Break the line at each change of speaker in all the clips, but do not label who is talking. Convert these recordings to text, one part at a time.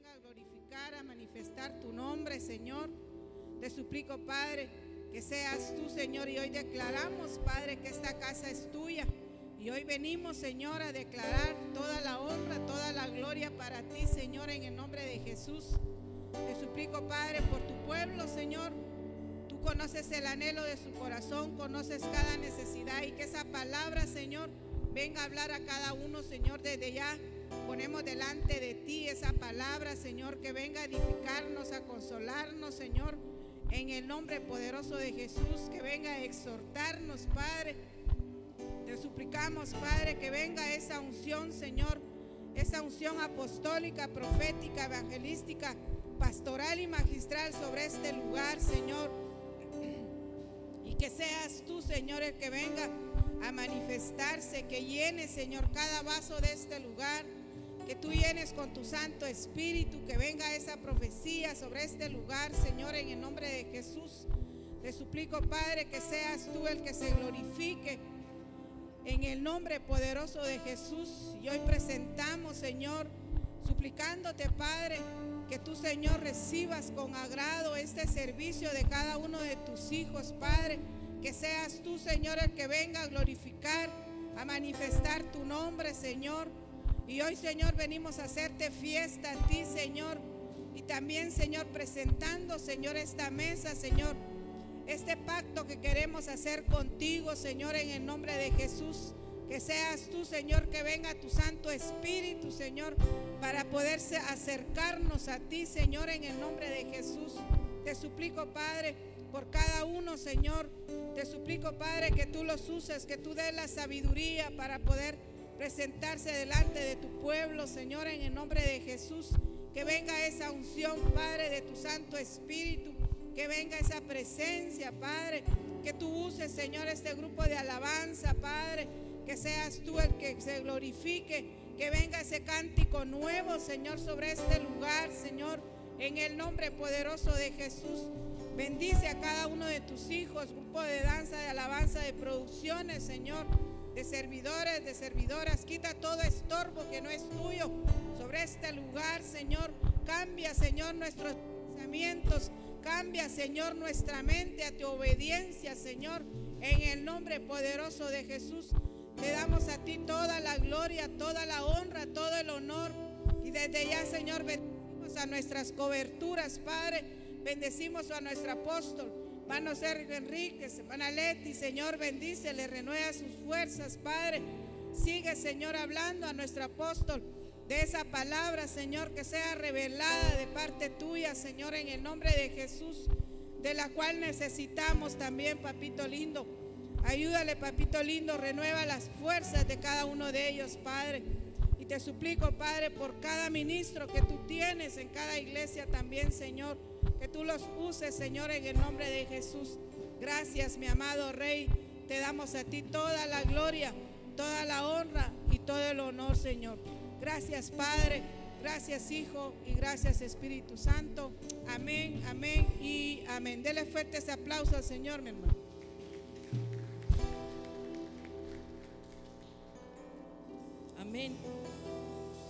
venga a glorificar, a manifestar tu nombre, Señor. Te suplico, Padre, que seas tú, Señor, y hoy declaramos, Padre, que esta casa es tuya. Y hoy venimos, Señor, a declarar toda la honra, toda la gloria para ti, Señor, en el nombre de Jesús. Te suplico, Padre, por tu pueblo, Señor. Tú conoces el anhelo de su corazón, conoces cada necesidad, y que esa palabra, Señor, venga a hablar a cada uno, Señor. Desde ya ponemos delante de ti esa palabra, Señor, que venga a edificarnos, a consolarnos, Señor, en el nombre poderoso de Jesús, que venga a exhortarnos, Padre. Te suplicamos, Padre, que venga esa unción, Señor, esa unción apostólica, profética, evangelística, pastoral y magistral sobre este lugar, Señor. Y que seas tú, Señor, el que venga a manifestarse, que llene, Señor, cada vaso de este lugar, que tú llenes con tu Santo Espíritu, que venga esa profecía sobre este lugar, Señor, en el nombre de Jesús. Te suplico, Padre, que seas tú el que se glorifique en el nombre poderoso de Jesús. Y hoy presentamos, Señor, suplicándote, Padre, que tú, Señor, recibas con agrado este servicio de cada uno de tus hijos, Padre. Que seas tú, Señor, el que venga a glorificar, a manifestar tu nombre, Señor. Y hoy, Señor, venimos a hacerte fiesta a ti, Señor. Y también, Señor, presentando, Señor, esta mesa, Señor, este pacto que queremos hacer contigo, Señor, en el nombre de Jesús. Que seas tú, Señor, que venga tu Santo Espíritu, Señor, para poderse acercarnos a ti, Señor, en el nombre de Jesús. Te suplico, Padre, por cada uno, Señor. Te suplico, Padre, que tú los uses, que tú des la sabiduría para poder presentarse delante de tu pueblo, Señor, en el nombre de Jesús. Que venga esa unción, Padre, de tu Santo Espíritu. Que venga esa presencia, Padre. Que tú uses, Señor, este grupo de alabanza, Padre. Que seas tú el que se glorifique. Que venga ese cántico nuevo, Señor, sobre este lugar, Señor, en el nombre poderoso de Jesús. Bendice a cada uno de tus hijos, grupo de danza, de alabanza, de producciones, Señor, de servidores, de servidoras. Quita todo estorbo que no es tuyo sobre este lugar, Señor. Cambia, Señor, nuestros pensamientos. Cambia, Señor, nuestra mente a tu obediencia, Señor, en el nombre poderoso de Jesús. Te damos a ti toda la gloria, toda la honra, todo el honor. Y desde ya, Señor, bendecimos a nuestras coberturas, Padre. Bendecimos a nuestro apóstol, hermano Sergio Enríquez, hermana Leti, Señor, bendícele, renueva sus fuerzas, Padre. Sigue, Señor, hablando a nuestro apóstol de esa palabra, Señor, que sea revelada de parte tuya, Señor, en el nombre de Jesús, de la cual necesitamos también, papito lindo. Ayúdale, papito lindo, renueva las fuerzas de cada uno de ellos, Padre. Y te suplico, Padre, por cada ministro que tú tienes en cada iglesia también, Señor, que tú los uses, Señor, en el nombre de Jesús. Gracias, mi amado Rey. Te damos a ti toda la gloria, toda la honra y todo el honor, Señor. Gracias, Padre. Gracias, Hijo. Y gracias, Espíritu Santo. Amén, amén y amén. Dele fuerte ese aplauso al Señor, mi hermano.
Amén.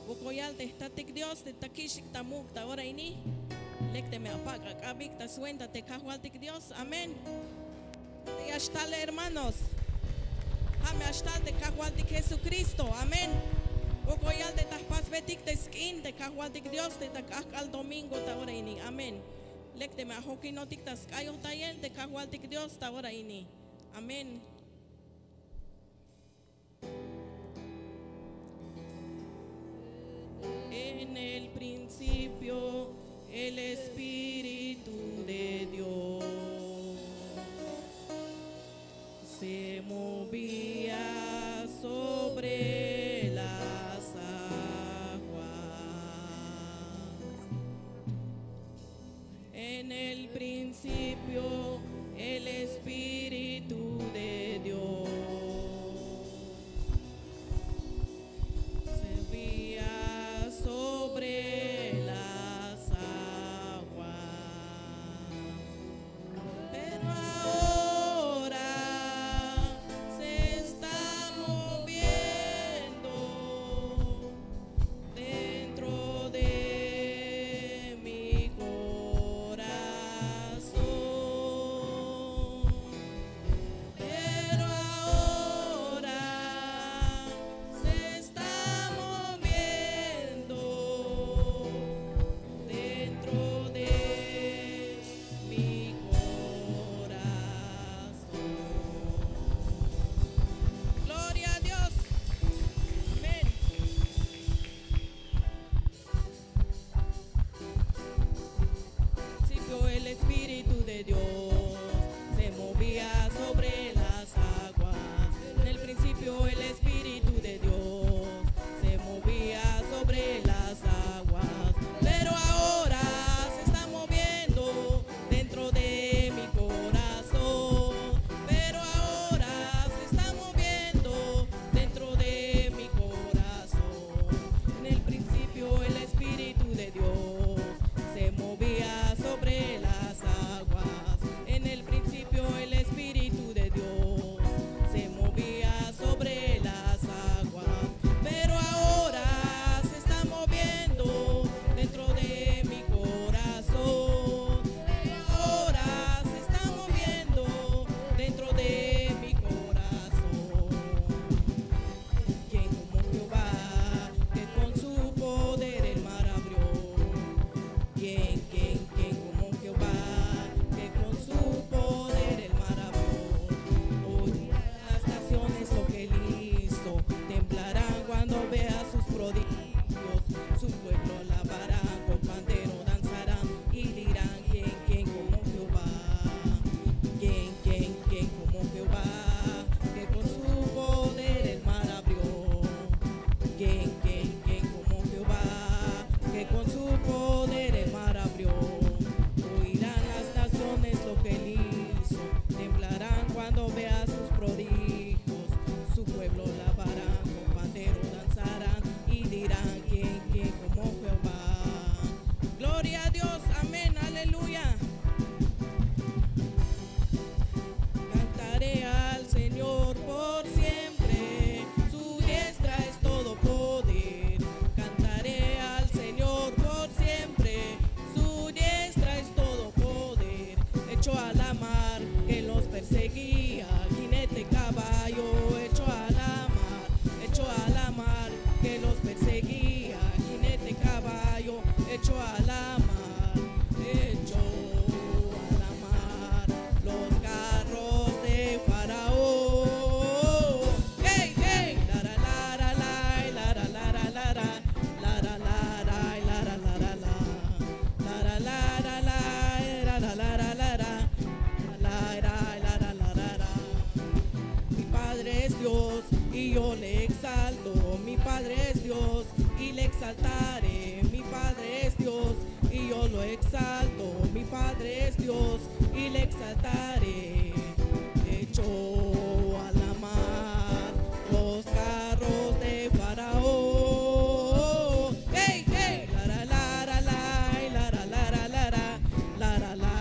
Bukoyal te statik Dios te takishik tamuk ta ora ini. Lekte me apaga kabik ta suenta te kahualtik Dios. Amén. Te ashtale hermanos. Hame ashtal te kahualtik Jesucristo. Amén. Bukoyal te tahpas betik te skin te kahualtik Dios te takakal domingo ta ora ini. Amén. Lekte me ahokinotik ta skayo tayel te kahualtik Dios ta ora ini. Amén. En el principio el Espíritu de Dios se movía sobre las aguas. En el principio el Espíritu de Dios se movía sobre las aguas. echó a la mar que los perseguía, jinete caballo, echó a la mar que los perseguía, jinete caballo, echó a la mar, echó a la mar los carros de Faraón. Hey, hey, la la la la la la la la la la la la la Dios y yo le exalto, mi Padre es Dios y le exaltaré, mi Padre es Dios y yo lo exalto, mi Padre es Dios y le exaltaré. Echó a la mar los carros de Faraón. Hey, hey, la la la la la la la la la la la la la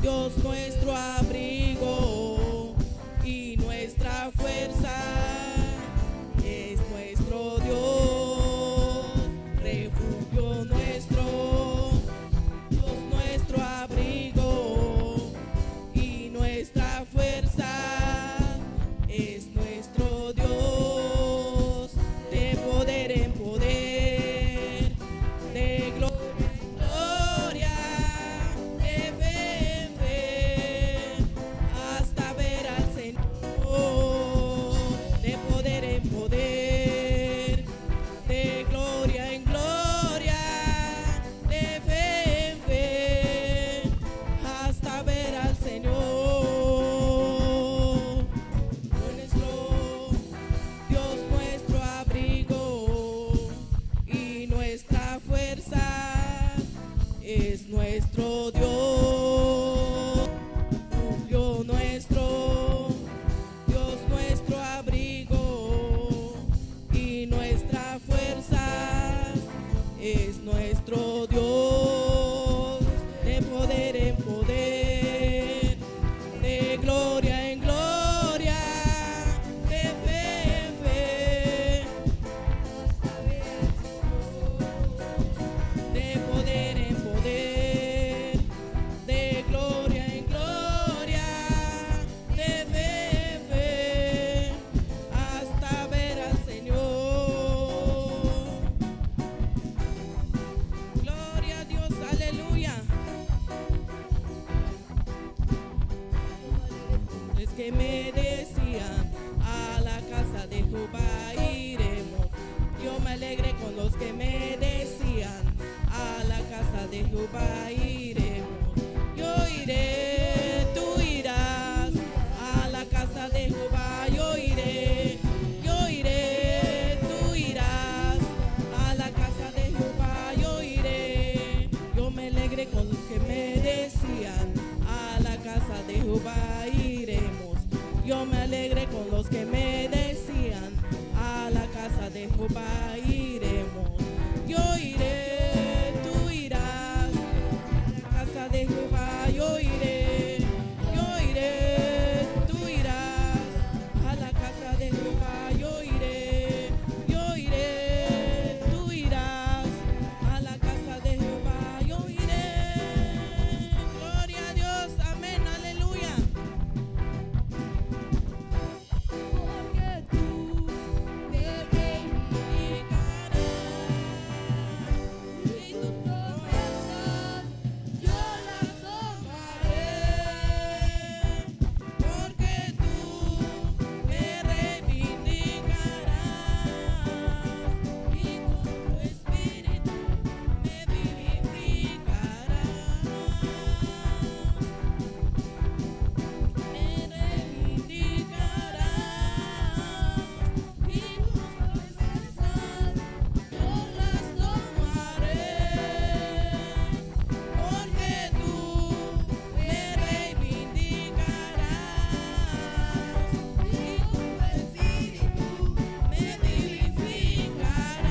Dios nuestro abrigo y nuestra fuerza, es nuestro Dios, refugio nuestro es nuestro Dios, refugio nuestro, Dios nuestro abrigo y nuestra fuerza, es nuestro Dios, de poder en poder, de gloria en gloria, de fe en fe, de poder en poder, de gloria en gloria, de fe en fe, hasta ver al Señor. Gloria a Dios, aleluya. Es que me decían, a la casa de Jehová iremos. Yo me alegré con los que me decían, a la casa de Jehová iremos. Yo iré, tú irás, a la casa de Jehová yo iré, tú irás, a la casa de Jehová yo iré. Yo me alegré con los que me decían, a la casa de Jehová iremos. Yo me alegré con los que me decían, a la casa de Jehová iremos. Yo iré, tú irás, a la casa de Jehová yo iré, tú irás, a la casa de Jehová yo iré, tú irás, a la casa de Jehová yo iré. Gloria a Dios, amén, aleluya.
Porque tú me reivindicarás y tus promesas yo las tomaré.
Porque tú me reivindicarás y con tu espíritu me vivificarás. Me reivindicarás y con promesas yo las tomaré. Porque tú me reivindicarás y con tu espíritu me vivificarás.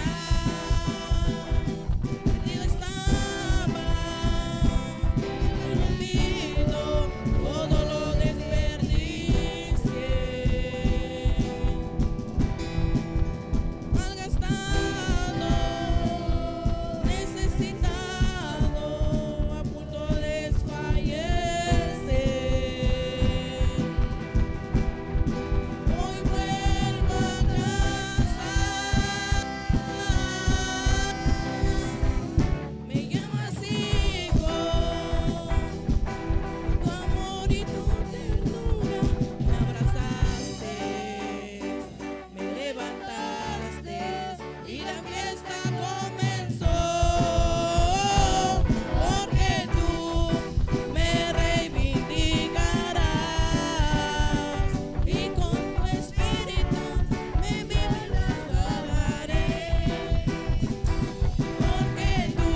Perdido estaba, olvido, todo lo desperdicié, malgastado, necesitado, a punto de desfallecer. Hoy vuelvo a casa. Me llamas hijo, tu amor y tu ternura me abrazaste, me levantaste y la fiesta comenzó. Porque tú me reivindicarás y con tu espíritu me vivificaré. Porque tú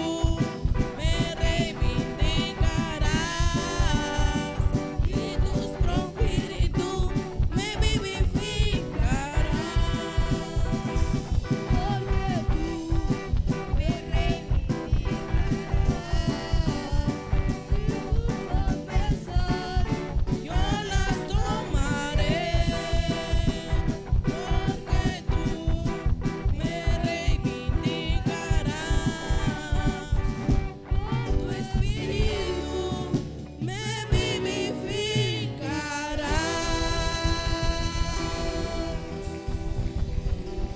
me reivindicarás y tus espíritu me vivificarás.
Porque tú me reivindicarás y tus promesas
Yo las tomaré. Porque tú me reivindicarás con tu espíritu me vivificarás.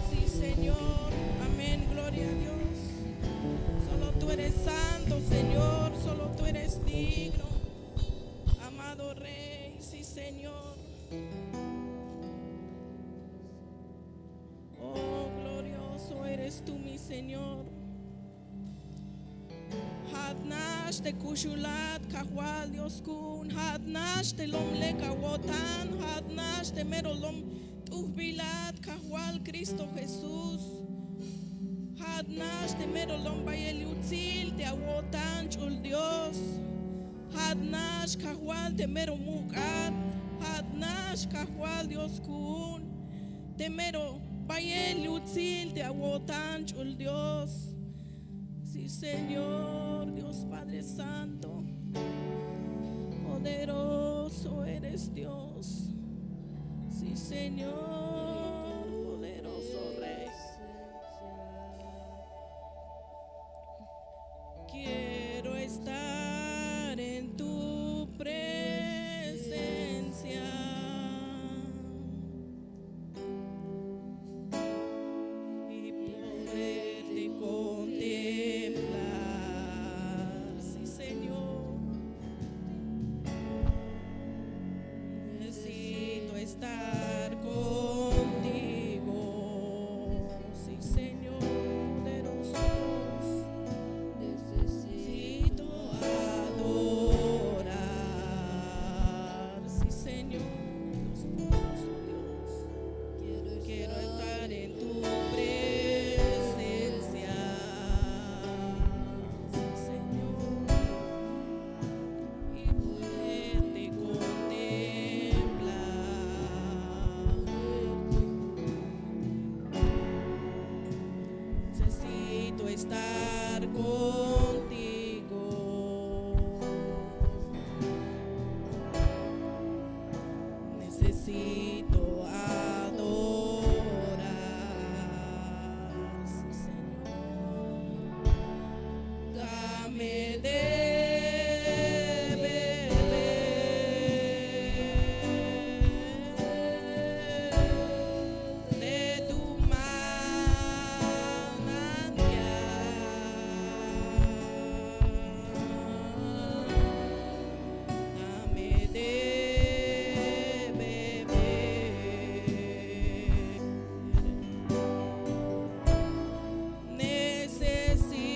Sí, Señor, amén, gloria a Dios. Solo tú eres santo, Señor, solo tú eres digno, amado Rey, sí, Señor. Oh, glorioso eres tú, mi Señor. Hadnash te kushulat kahwal Dios kun, hadnash te lomle kawotan, hadnash te merolom tuhbilat kahwal Cristo Jesús. Hadnash te mero lomba el util te awotan chul Dios. Hadnash kahwal te mero mukat. Hadnash kahwal Dios kun. Te mero bayel util te awotan chul Dios. Sí, Señor, Dios Padre Santo, poderoso eres Dios. Sí, Señor, poderoso Rey. Quiero estar en tu presencia. Y poderte contemplar. Sí, Señor. Necesito estar contigo. Sí, Señor, poderoso Dios. Necesito adorar. Sí, Señor, Dios poderoso Dios. Quiero estar en tu presencia. Sí, Señor. Y poderte contemplar. Necesito estar contigo. Necesito adorar. Sí, Señor. Dame de beber de tu manantial. Dame de beber.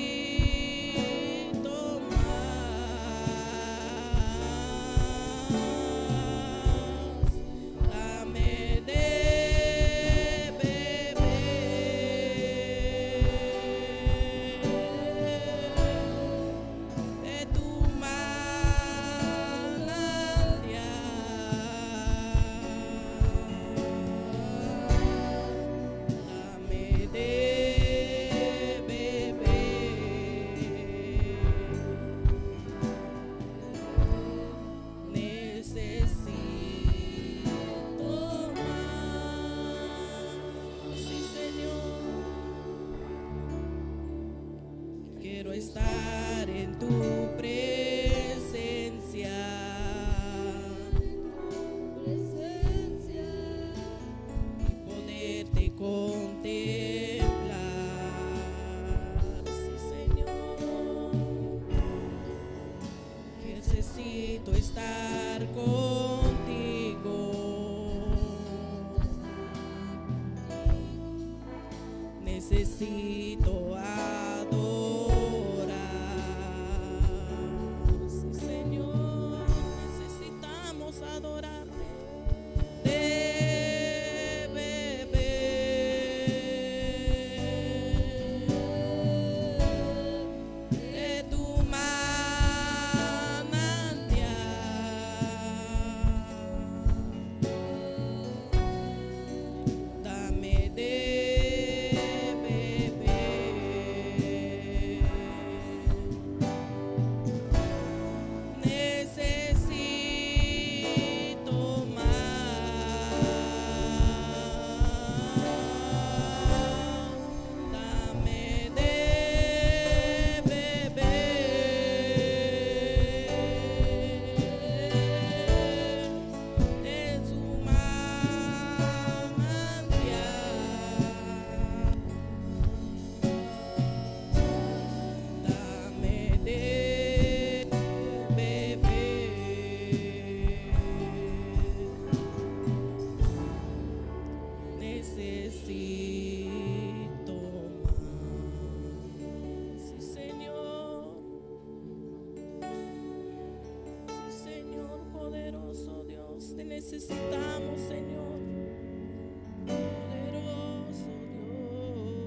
Necesito más. Dame de beber de tu manantial. Dame de beber. Necesito más. Sí, Señor. Quiero estar en tu presencia. Y poderte contemplar. Sí, Señor. Necesito estar contigo. Necesito adorar. Sí, Señor. Necesitamos adorarte. De beber de tu manantial. Dame de necesito más. Dame de beber de su manantial. Dame de necesito más. Sí, Señor. Sí, Señor, poderoso Dios. Te necesitamos, Señor. Poderoso Dios.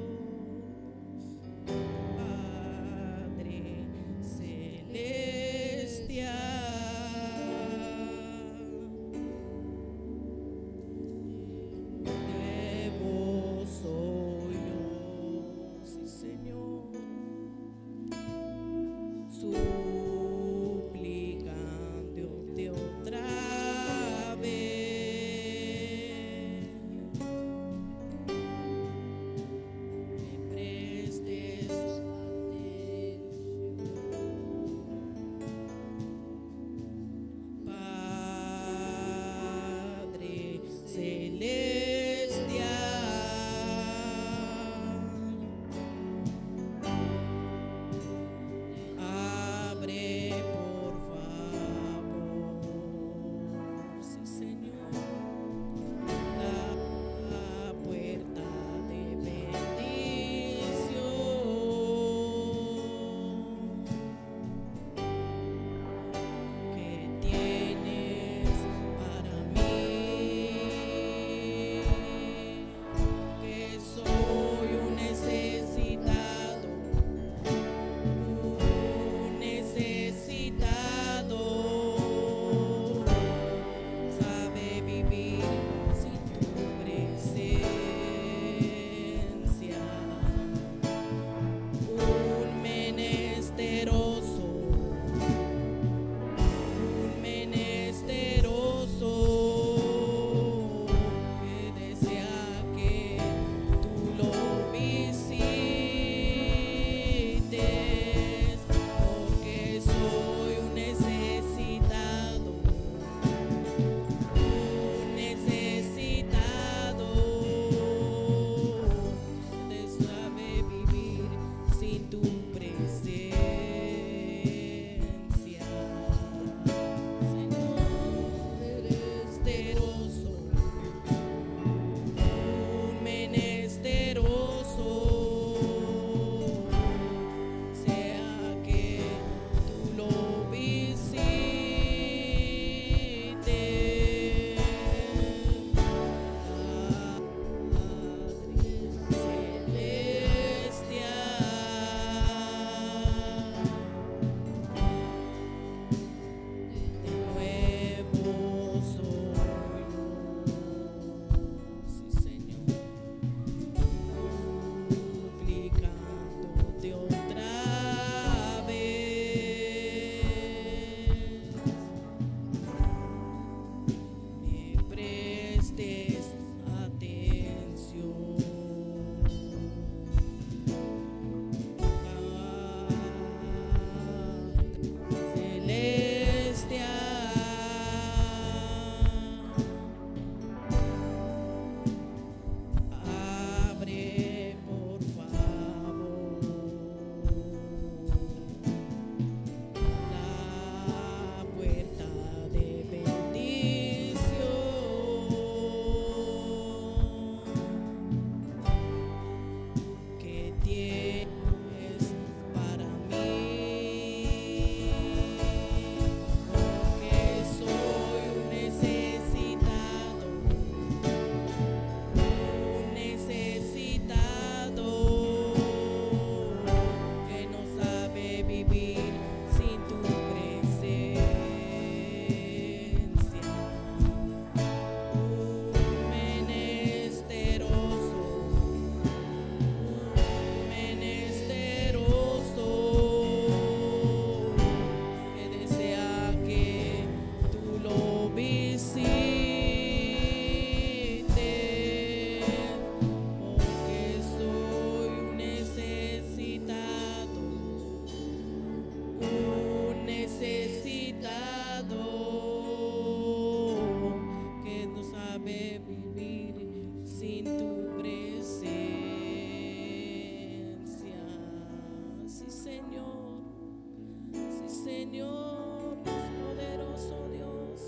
Señor, Dios poderoso Dios.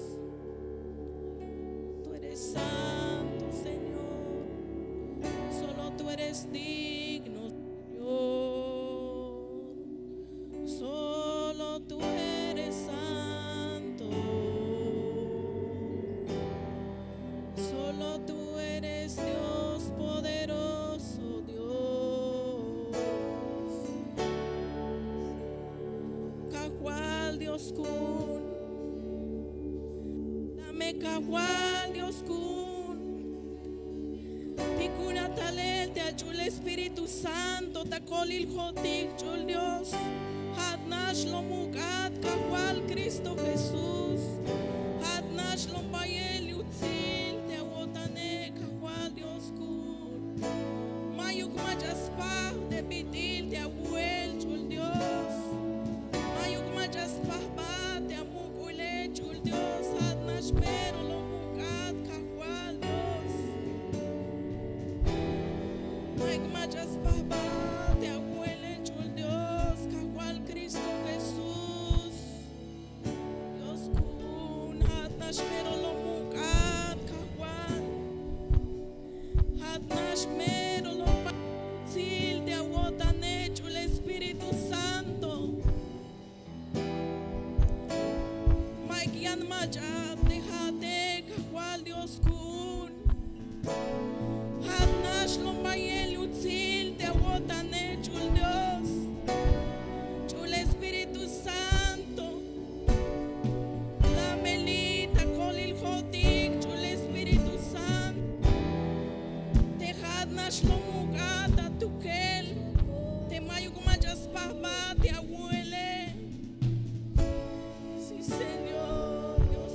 Tú eres santo, Señor. Solo tú eres digno, Señor. Solo tú eres santo. Solo tú eres Dios poderoso, Dios. Cahual Dios kun. Dame cahual Dios kun. Tikuna talel te achul Espíritu Santo takolil jotik chul Dios. Hadnash lo mugat cahual Cristo Jesús. Hadnash lo bayel yutzil te awotane cahual Dios kun. Mayuk majaspah de bitil te abuel chul Dios. Mayuk majaspah ba te amukule chul Dios. Hadnash pero lo mugat cahual Dios. Mayuk majaspah ba te abuele chul Dios. Cahual Cristo Jesús. Dios kun hadnash pero lo mugat cahual. Hadnash pero lo batil te awotane chul Espíritu Santo. Mike yan majat dejate cahual Dios kun. Hadnash lo bayel utzil te awotane chul Dios. Chul Espíritu Santo. La melita kolil jotik chul Espíritu Santo. Te hadnash lo mugata tukel. Te mayuk majaspah ba te abuele. Sí, Señor, Dios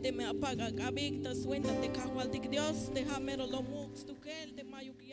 te me apaga, cabicta, suéltate, cajualtic Dios, déjame lo mux, tu que el de mayuki